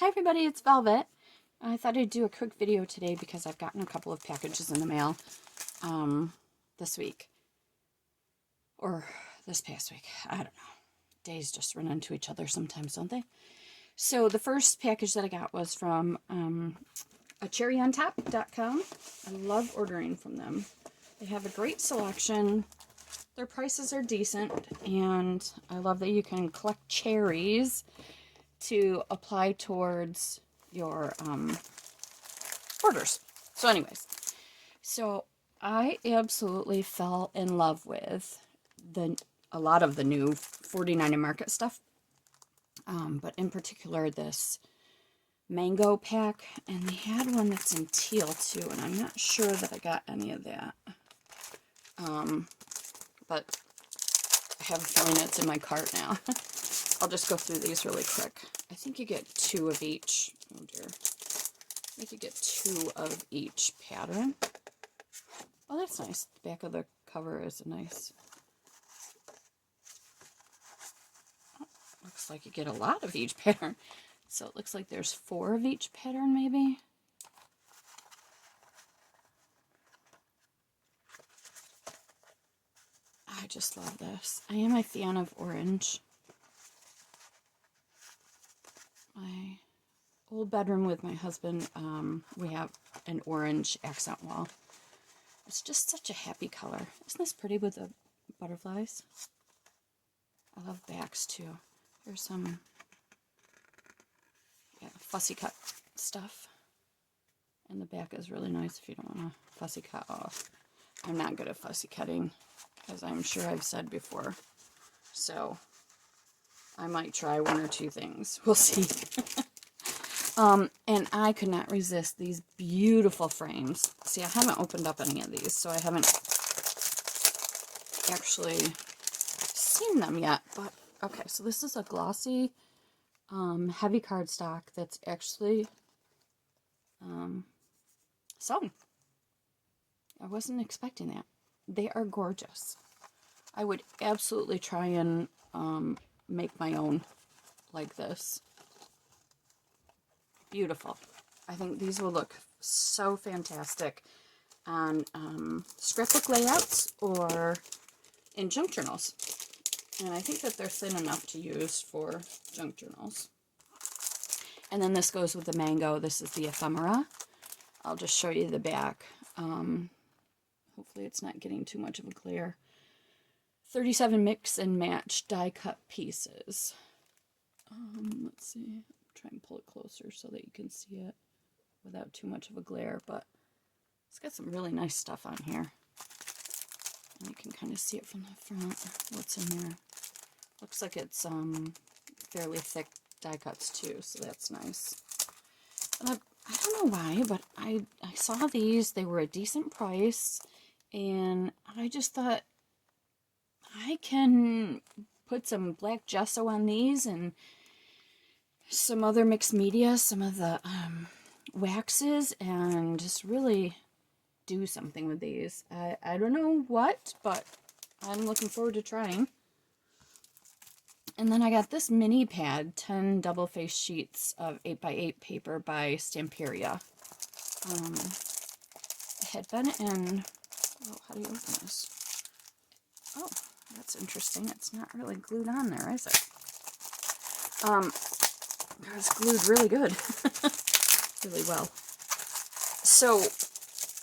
Hi everybody, it's Velvet. I thought I'd do a quick video today because I've gotten a couple of packages in the mail this week. Or this past week. I don't know. Days just run into each other sometimes, don't they? So the first package that I got was from acherryontop.com. I love ordering from them. They have a great selection. Their prices are decent, and I love that you can collect cherries to apply towards your orders. So anyways, so I absolutely fell in love with a lot of the new 49 and Market stuff, but in particular this mango pack, and they had one that's in teal too, and I'm not sure that I got any of that, but I have a feeling it's in my cart now. I'll just go through these really quick. I think you get 2 of each. Oh dear. I think you get 2 of each pattern. Oh, that's nice. The back of the cover is a nice. Oh, looks like you get a lot of each pattern. So it looks like there's 4 of each pattern, maybe. I just love this. I am a fan of orange. My old bedroom with my husband, we have an orange accent wall. It's just such a happy color. Isn't this pretty with the butterflies? I love backs too. There's some fussy cut stuff. And the back is really nice if you don't want to fussy cut off. I'm not good at fussy cutting, as I'm sure I've said before. So I might try 1 or 2 things. We'll see. And I could not resist these beautiful frames. See, I haven't opened up any of these, so I haven't actually seen them yet. But, okay, so this is a glossy, heavy cardstock that's actually sewn. I wasn't expecting that. They are gorgeous. I would absolutely try and make my own like this. Beautiful. I think these will look so fantastic on scrapbook layouts or in junk journals. And I think that they're thin enough to use for junk journals. And then this goes with the mango. This is the ephemera. I'll just show you the back. Hopefully it's not getting too much of a glare. 37 mix and match die cut pieces. Let's see. Try and pull it closer so that you can see it without too much of a glare, but it's got some really nice stuff on here. And you can kind of see it from the front, what's in there. Looks like it's fairly thick die cuts too, so that's nice. And I don't know why, but I saw these, they were a decent price, and I just thought I can put some black gesso on these and some other mixed media, some of the waxes, and just really do something with these. I don't know what, but I'm looking forward to trying. And then I got this mini pad, 10 double-faced sheets of 8x8 paper by Stamperia. It had been in, oh, how do you open this? Oh, that's interesting. It's not really glued on there, is it? It was glued really good. Really well. So,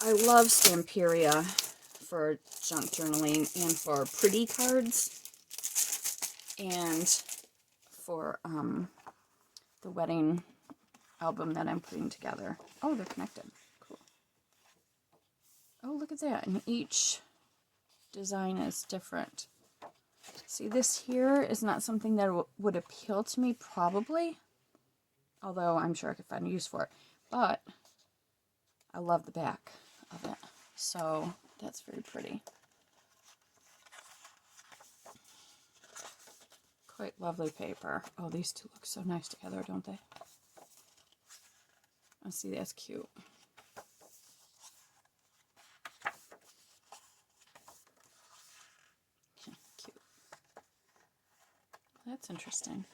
I love Stamperia for junk journaling and for pretty cards and for the wedding album that I'm putting together. Oh, they're connected. Cool. Oh, look at that. And each design is different. See, this here is not something that would appeal to me probably, although I'm sure I could find a use for it. But I love the back of it. So that's very pretty. Quite lovely paper. Oh, these two look so nice together, don't they? I see, that's cute. Cute. That's interesting.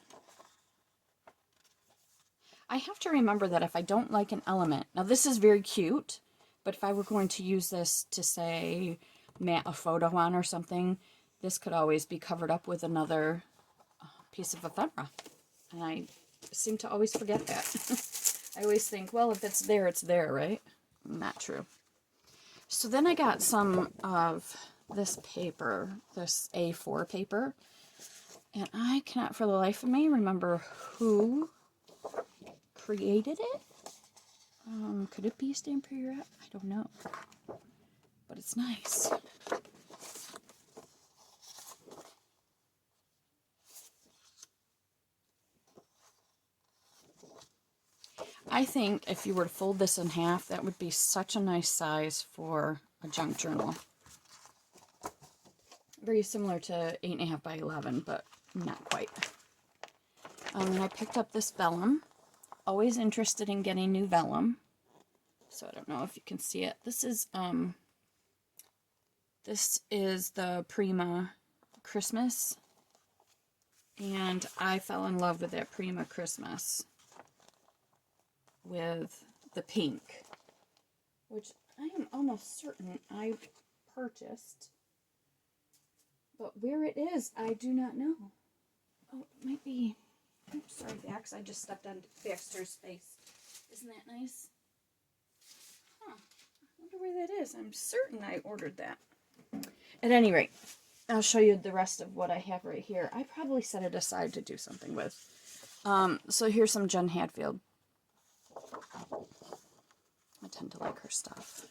I have to remember that if I don't like an element, now this is very cute, but if I were going to use this to, say, mat a photo on or something, this could always be covered up with another piece of ephemera. And I seem to always forget that. I always think, well, if it's there, right? Not true. So then I got some of this paper, this A4 paper, and I cannot for the life of me remember who created it. Could it be Stamperiette? I don't know. But it's nice. I think if you were to fold this in half, that would be such a nice size for a junk journal. Very similar to 8.5 by 11, but not quite. And I picked up this vellum. Always interested in getting new vellum. So I don't know if you can see it. This is the Prima Christmas. And I fell in love with that Prima Christmas with the pink, which I am almost certain I purchased. But where it is, I do not know. Oh, it might be... Oops, sorry, Bax. I just stepped on Baxter's face. Isn't that nice? Huh. I wonder where that is. I'm certain I ordered that. At any rate, I'll show you the rest of what I have right here. I probably set it aside to do something with. So here's some Jen Hadfield. I tend to like her stuff.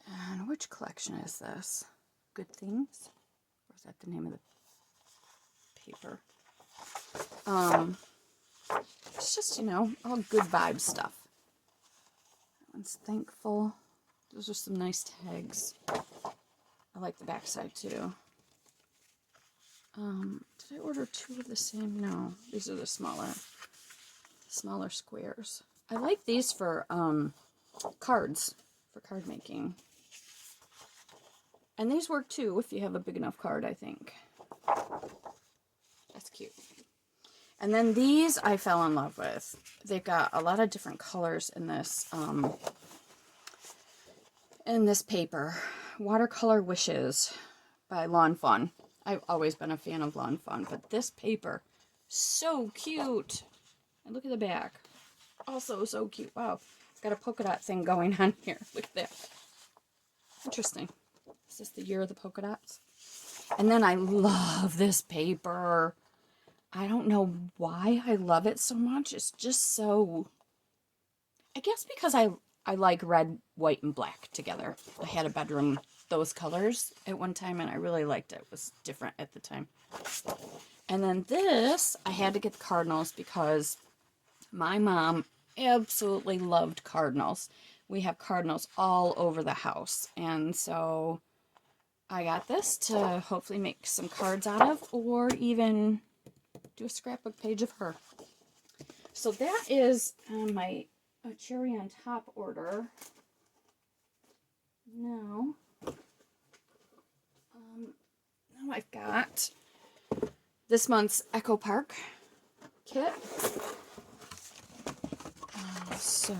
And which collection is this? Good Things? Or is that the name of the paper? It's just, you know, all good vibe stuff. That one's Thankful. Those are some nice tags. I like the backside too. Did I order two of the same? No, these are the smaller squares. I like these for cards, for card making. And these work too if you have a big enough card, I think. That's cute. And then these I fell in love with. They've got a lot of different colors in this paper. Watercolor Wishes by Lawn Fun. I've always been a fan of Lawn Fun, but this paper, so cute. And look at the back. Also so cute. Wow. It's got a polka dot thing going on here. Look at that. Interesting. Is this the year of the polka dots? And then I love this paper. I don't know why I love it so much. It's just so... I guess because I like red, white, and black together. I had a bedroom, those colors at one time, and I really liked it. It was different at the time. And then this, I had to get the cardinals because my mom absolutely loved cardinals. We have cardinals all over the house. And so I got this to hopefully make some cards out of, or even do a scrapbook page of her. So that is my cherry on top order. Now I've got this month's Echo Park kit. So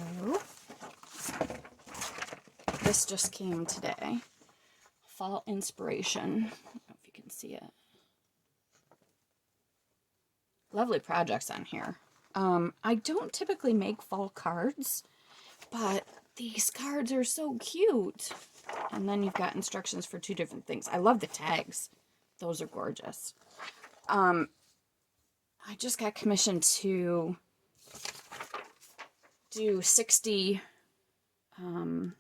this just came today. Fall Inspiration. I don't know if you can see it. Lovely projects on here. I don't typically make fall cards, but these cards are so cute. And then you've got instructions for two different things. I love the tags. Those are gorgeous. I just got commissioned to do 60 kind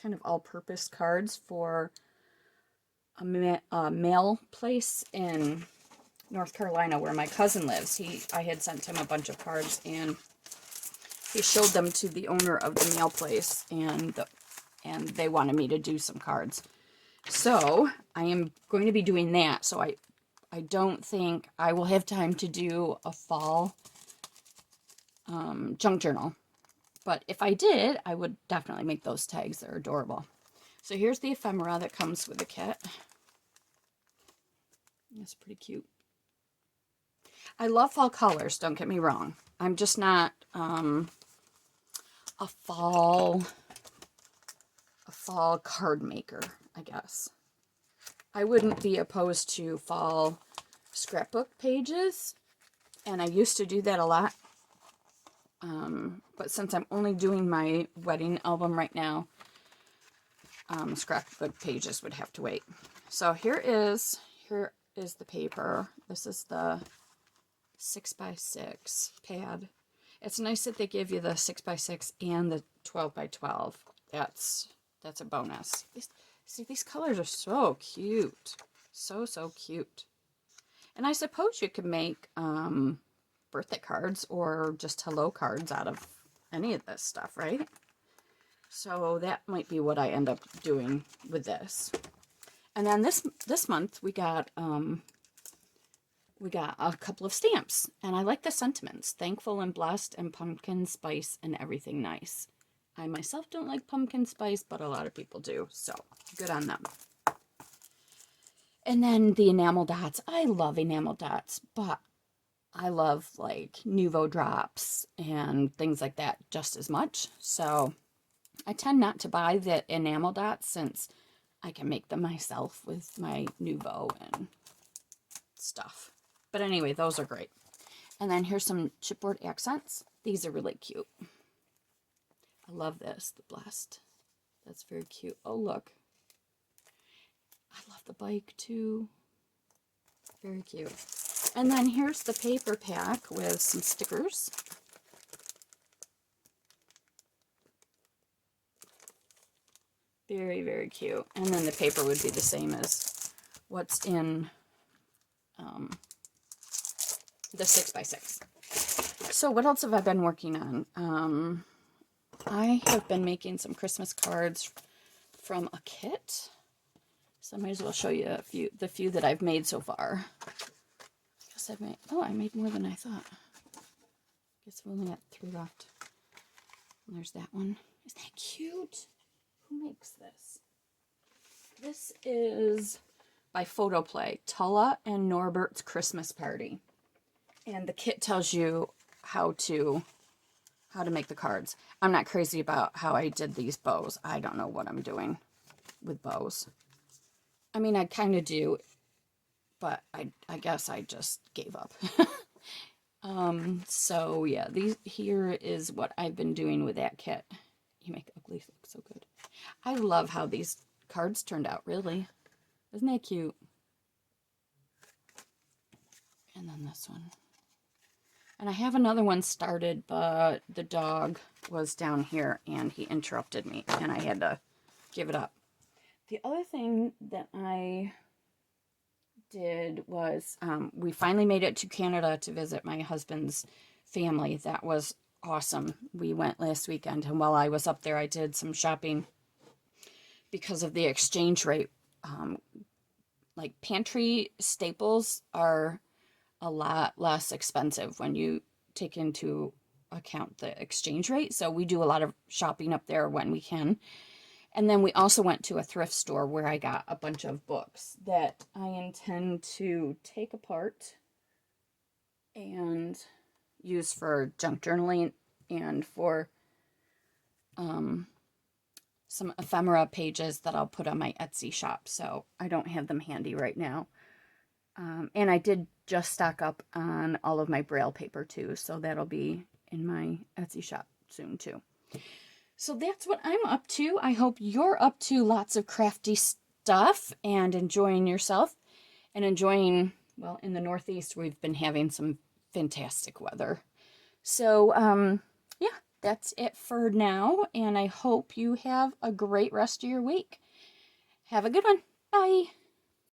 of all-purpose cards for a mail place in North Carolina where my cousin lives. I had sent him a bunch of cards, and he showed them to the owner of the mail place, and they wanted me to do some cards. So I am going to be doing that. So I don't think I will have time to do a fall junk journal. But if I did, I would definitely make those tags. They're adorable. So here's the ephemera that comes with the kit. That's pretty cute. I love fall colors, don't get me wrong. I'm just not a fall card maker, I guess. I wouldn't be opposed to fall scrapbook pages, and I used to do that a lot. But since I'm only doing my wedding album right now, scrapbook pages would have to wait. So here is the paper. This is the 6x6 pad. It's nice that they give you the 6x6 and the 12x12. That's a bonus. These colors are so cute. So cute. And I suppose you could make birthday cards or just hello cards out of any of this stuff, right? So that might be what I end up doing with this. And then this month we got a couple of stamps, and I like the sentiments: thankful and blessed, and pumpkin spice and everything nice. I myself don't like pumpkin spice, but a lot of people do, so good on them. And then the enamel dots. I love enamel dots, but I love like Nuvo drops and things like that just as much. So I tend not to buy the enamel dots since I can make them myself with my Nuvo and stuff. But anyway, those are great. And then here's some chipboard accents. These are really cute. I love this, the blessed. That's very cute. Oh, look. I love the bike too. Very cute. And then here's the paper pack with some stickers. Very cute. And then the paper would be the same as what's in the 6x6. So what else have I been working on? I have been making some Christmas cards from a kit. So I might as well show you the few that I've made so far. I made more than I thought. I guess we only got 3 left. And there's that one. Isn't that cute? Who makes this? This is by Photoplay, Tulla and Norbert's Christmas Party. And the kit tells you how to make the cards. I'm not crazy about how I did these bows. I don't know what I'm doing with bows. I mean, I kind of do, but I guess I just gave up. So yeah, here is what I've been doing with that kit. You make ugly look so good. I love how these cards turned out, really. Isn't that cute? And then this one. And I have another one started, but the dog was down here and he interrupted me and I had to give it up. The other thing that I did was we finally made it to Canada to visit my husband's family. That was awesome. We went last weekend, and while I was up there, I did some shopping because of the exchange rate. Like pantry staples are a lot less expensive when you take into account the exchange rate. So we do a lot of shopping up there when we can. And then we also went to a thrift store where I got a bunch of books that I intend to take apart and use for junk journaling and for some ephemera pages that I'll put on my Etsy shop. So I don't have them handy right now. And I did just stock up on all of my Braille paper too, so that'll be in my Etsy shop soon too. So that's what I'm up to. I hope you're up to lots of crafty stuff and enjoying yourself and enjoying, well, in the Northeast, we've been having some fantastic weather. So, yeah, that's it for now, and I hope you have a great rest of your week. Have a good one. Bye.